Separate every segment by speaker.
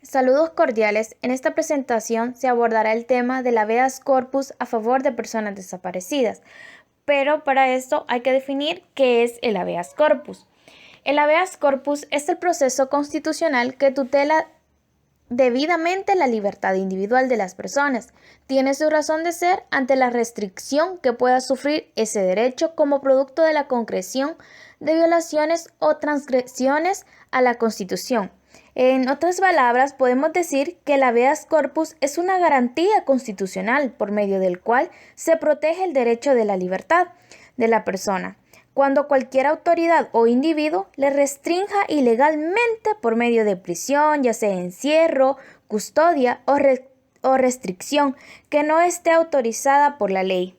Speaker 1: Saludos cordiales. En esta presentación se abordará el tema del habeas corpus a favor de personas desaparecidas, pero para esto hay que definir qué es el habeas corpus. El habeas corpus es el proceso constitucional que tutela debidamente la libertad individual de las personas. Tiene su razón de ser ante la restricción que pueda sufrir ese derecho como producto de la concreción de violaciones o transgresiones a la Constitución. En otras palabras, podemos decir que el habeas corpus es una garantía constitucional por medio del cual se protege el derecho de la libertad de la persona cuando cualquier autoridad o individuo le restrinja ilegalmente por medio de prisión, ya sea encierro, custodia o restricción que no esté autorizada por la ley.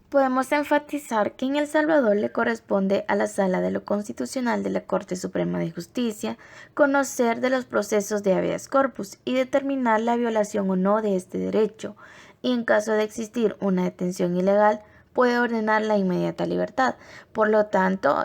Speaker 1: Podemos enfatizar que en El Salvador le corresponde a la Sala de lo Constitucional de la Corte Suprema de Justicia conocer de los procesos de habeas corpus y determinar la violación o no de este derecho, y en caso de existir una detención ilegal, puede ordenar la inmediata libertad. Por lo tanto,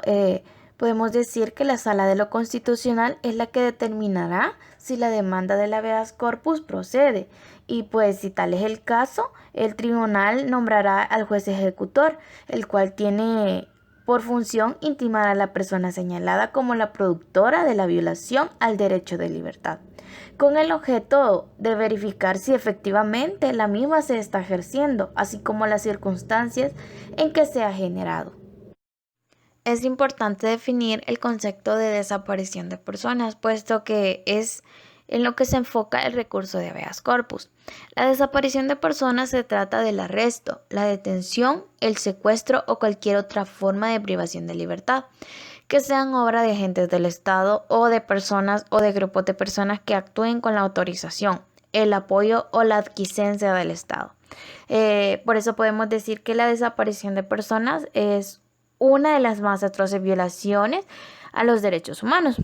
Speaker 1: podemos decir que la Sala de lo Constitucional es la que determinará si la demanda del habeas corpus procede. Y pues si tal es el caso, el tribunal nombrará al juez ejecutor, el cual tiene por función intimar a la persona señalada como la productora de la violación al derecho de libertad, con el objeto de verificar si efectivamente la misma se está ejerciendo, así como las circunstancias en que se ha generado. Es importante definir el concepto de desaparición de personas, puesto que es en lo que se enfoca el recurso de habeas corpus. La desaparición de personas se trata del arresto, la detención, el secuestro o cualquier otra forma de privación de libertad, que sean obra de agentes del Estado o de personas o de grupos de personas que actúen con la autorización, el apoyo o la adquiescencia del Estado. Por eso podemos decir que la desaparición de personas es una de las más atroces violaciones a los derechos humanos,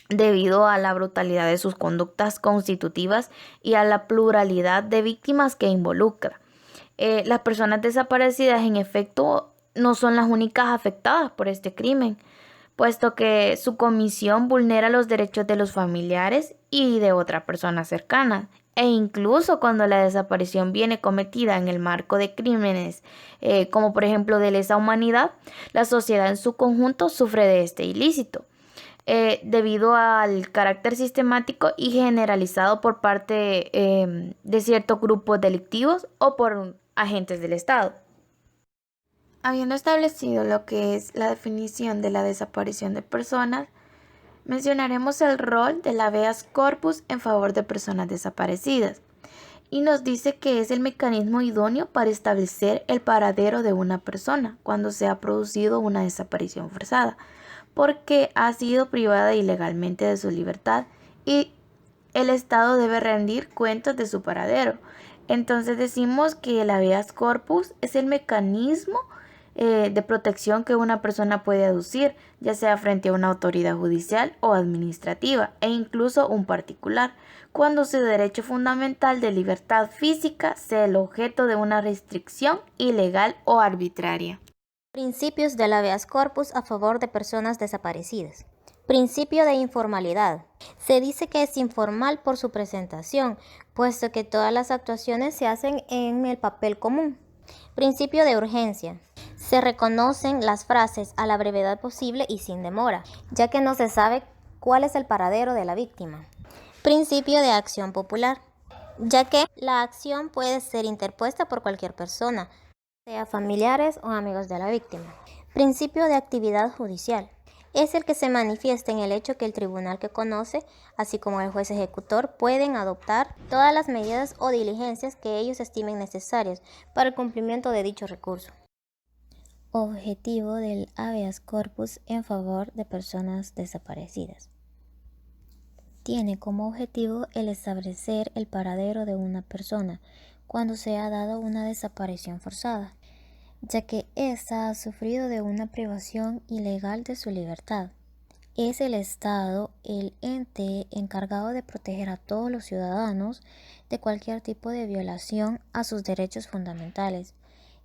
Speaker 1: debido a la brutalidad de sus conductas constitutivas y a la pluralidad de víctimas que involucra. Las personas desaparecidas, en efecto, no son las únicas afectadas por este crimen, puesto que su comisión vulnera los derechos de los familiares y de otras personas cercanas. E incluso cuando la desaparición viene cometida en el marco de crímenes, como por ejemplo de lesa humanidad, la sociedad en su conjunto sufre de este ilícito, debido al carácter sistemático y generalizado por parte de ciertos grupos delictivos o por agentes del Estado. Habiendo establecido lo que es la definición de la desaparición de personas, mencionaremos el rol del habeas corpus en favor de personas desaparecidas, y nos dice que es el mecanismo idóneo para establecer el paradero de una persona cuando se ha producido una desaparición forzada, porque ha sido privada ilegalmente de su libertad y el Estado debe rendir cuentas de su paradero. Entonces decimos que el habeas corpus es el mecanismo de protección que una persona puede aducir, ya sea frente a una autoridad judicial o administrativa, e incluso un particular, cuando su derecho fundamental de libertad física sea el objeto de una restricción ilegal o arbitraria.
Speaker 2: Principios del habeas corpus a favor de personas desaparecidas. Principio de informalidad. Se dice que es informal por su presentación, puesto que todas las actuaciones se hacen en el papel común. Principio de urgencia. Se reconocen las frases a la brevedad posible y sin demora, ya que no se sabe cuál es el paradero de la víctima. Principio de acción popular, ya que la acción puede ser interpuesta por cualquier persona, sea familiares o amigos de la víctima. Principio de actividad judicial. Es el que se manifiesta en el hecho que el tribunal que conoce, así como el juez ejecutor, pueden adoptar todas las medidas o diligencias que ellos estimen necesarias para el cumplimiento de dicho recurso. Objetivo del habeas corpus en favor de personas desaparecidas. Tiene como objetivo el establecer el paradero de una persona cuando se ha dado una desaparición forzada, ya que ésta ha sufrido de una privación ilegal de su libertad. Es el Estado el ente encargado de proteger a todos los ciudadanos de cualquier tipo de violación a sus derechos fundamentales.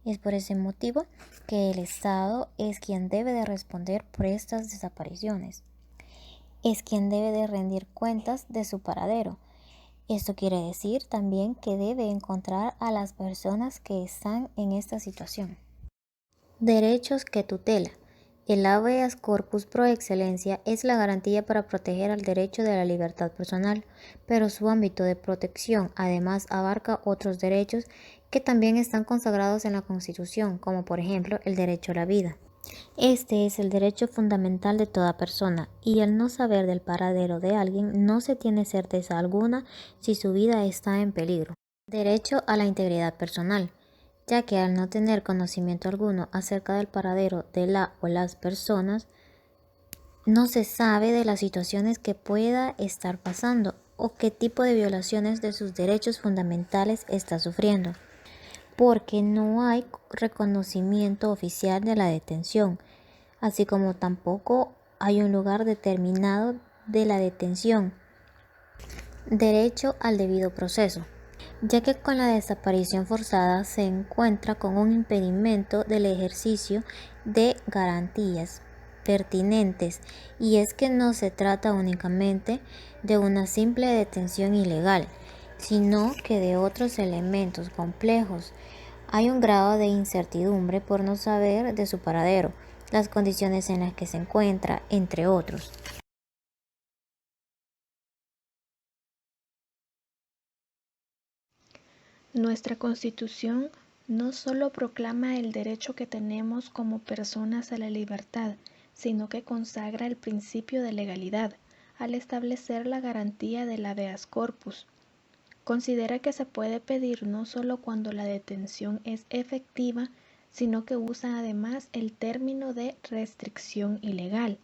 Speaker 2: Es por ese motivo que el Estado es quien debe de responder por estas desapariciones. es quien debe de rendir cuentas de su paradero. Esto quiere decir también que debe encontrar a las personas que están en esta situación. Derechos que tutela. El habeas corpus pro excelencia es la garantía para proteger el derecho de la libertad personal, pero su ámbito de protección además abarca otros derechos que también están consagrados en la Constitución, como por ejemplo el derecho a la vida. Este es el derecho fundamental de toda persona, y al no saber del paradero de alguien no se tiene certeza alguna si su vida está en peligro. Derecho a la integridad personal, ya que al no tener conocimiento alguno acerca del paradero de la o las personas, no se sabe de las situaciones que pueda estar pasando o qué tipo de violaciones de sus derechos fundamentales está sufriendo, porque no hay reconocimiento oficial de la detención, así como tampoco hay un lugar determinado de la detención. Derecho al debido proceso, ya que con la desaparición forzada se encuentra con un impedimento del ejercicio de garantías pertinentes, y es que no se trata únicamente de una simple detención ilegal, sino que de otros elementos complejos. Hay un grado de incertidumbre por no saber de su paradero, las condiciones en las que se encuentra, entre otros.
Speaker 1: Nuestra Constitución no solo proclama el derecho que tenemos como personas a la libertad, sino que consagra el principio de legalidad, al establecer la garantía del habeas corpus. Considera que se puede pedir no solo cuando la detención es efectiva, sino que usa además el término de restricción ilegal,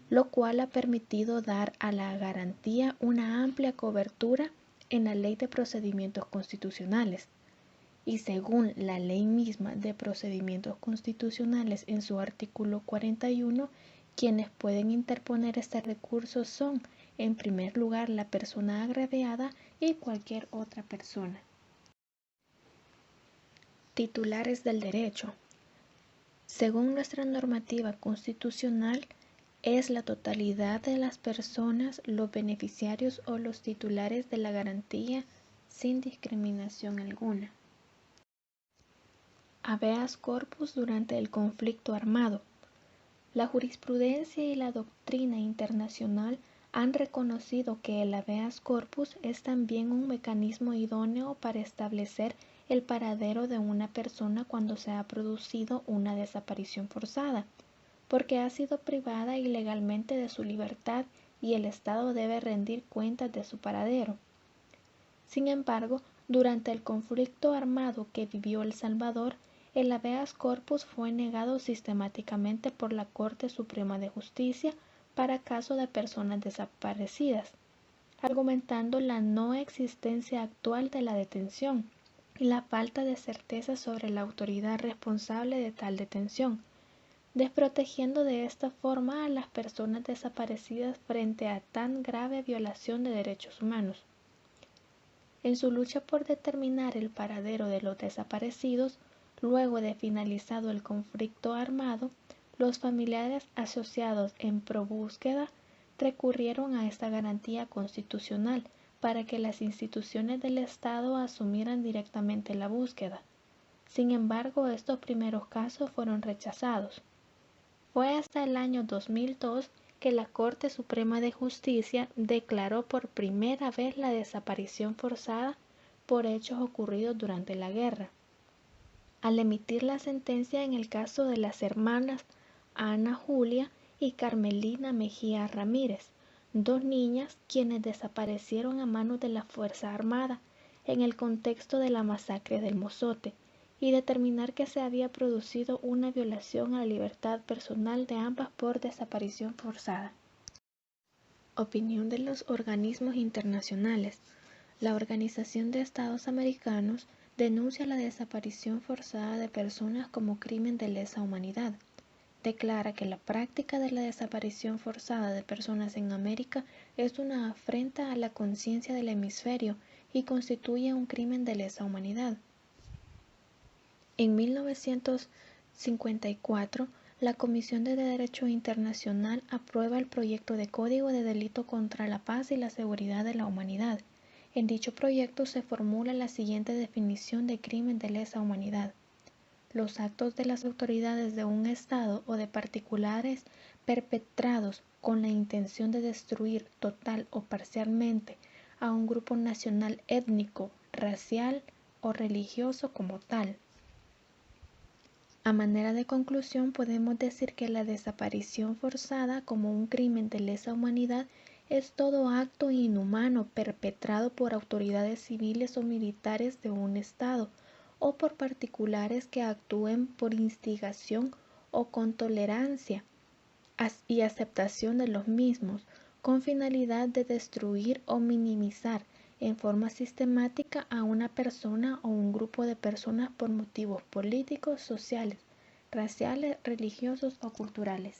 Speaker 1: lo cual ha permitido dar a la garantía una amplia cobertura en la Ley de Procedimientos Constitucionales. Y según la Ley misma de Procedimientos Constitucionales en su artículo 41, quienes pueden interponer este recurso son, en primer lugar, la persona agraviada y cualquier otra persona. Titulares del derecho. Según nuestra normativa constitucional, es la totalidad de las personas los beneficiarios o los titulares de la garantía sin discriminación alguna. Habeas corpus durante el conflicto armado. La jurisprudencia y la doctrina internacional han reconocido que el habeas corpus es también un mecanismo idóneo para establecer el paradero de una persona cuando se ha producido una desaparición forzada, porque ha sido privada ilegalmente de su libertad y el Estado debe rendir cuentas de su paradero. Sin embargo, durante el conflicto armado que vivió El Salvador, el habeas corpus fue negado sistemáticamente por la Corte Suprema de Justicia para caso de personas desaparecidas, argumentando la no existencia actual de la detención y la falta de certeza sobre la autoridad responsable de tal detención, desprotegiendo de esta forma a las personas desaparecidas frente a tan grave violación de derechos humanos. En su lucha por determinar el paradero de los desaparecidos, luego de finalizado el conflicto armado, los familiares asociados en pro búsqueda recurrieron a esta garantía constitucional para que las instituciones del Estado asumieran directamente la búsqueda. Sin embargo, estos primeros casos fueron rechazados. Fue hasta el año 2002 que la Corte Suprema de Justicia declaró por primera vez la desaparición forzada por hechos ocurridos durante la guerra, al emitir la sentencia en el caso de las hermanas Ana Julia y Carmelina Mejía Ramírez, dos niñas quienes desaparecieron a manos de la Fuerza Armada en el contexto de la masacre del Mozote, y determinar que se había producido una violación a la libertad personal de ambas por desaparición forzada. Opinión de los organismos internacionales. La Organización de Estados Americanos denuncia la desaparición forzada de personas como crimen de lesa humanidad. Declara que la práctica de la desaparición forzada de personas en América es una afrenta a la conciencia del hemisferio y constituye un crimen de lesa humanidad. En 1954, La Comisión de Derecho Internacional aprueba el proyecto de Código de Delito contra la Paz y la Seguridad de la Humanidad. En dicho proyecto se formula la siguiente definición de crimen de lesa humanidad: los actos de las autoridades de un Estado o de particulares perpetrados con la intención de destruir total o parcialmente a un grupo nacional, étnico, racial o religioso como tal. A manera de conclusión, podemos decir que la desaparición forzada como un crimen de lesa humanidad es todo acto inhumano perpetrado por autoridades civiles o militares de un Estado o por particulares que actúen por instigación o con tolerancia y aceptación de los mismos, con finalidad de destruir o minimizar en forma sistemática a una persona o un grupo de personas por motivos políticos, sociales, raciales, religiosos o culturales.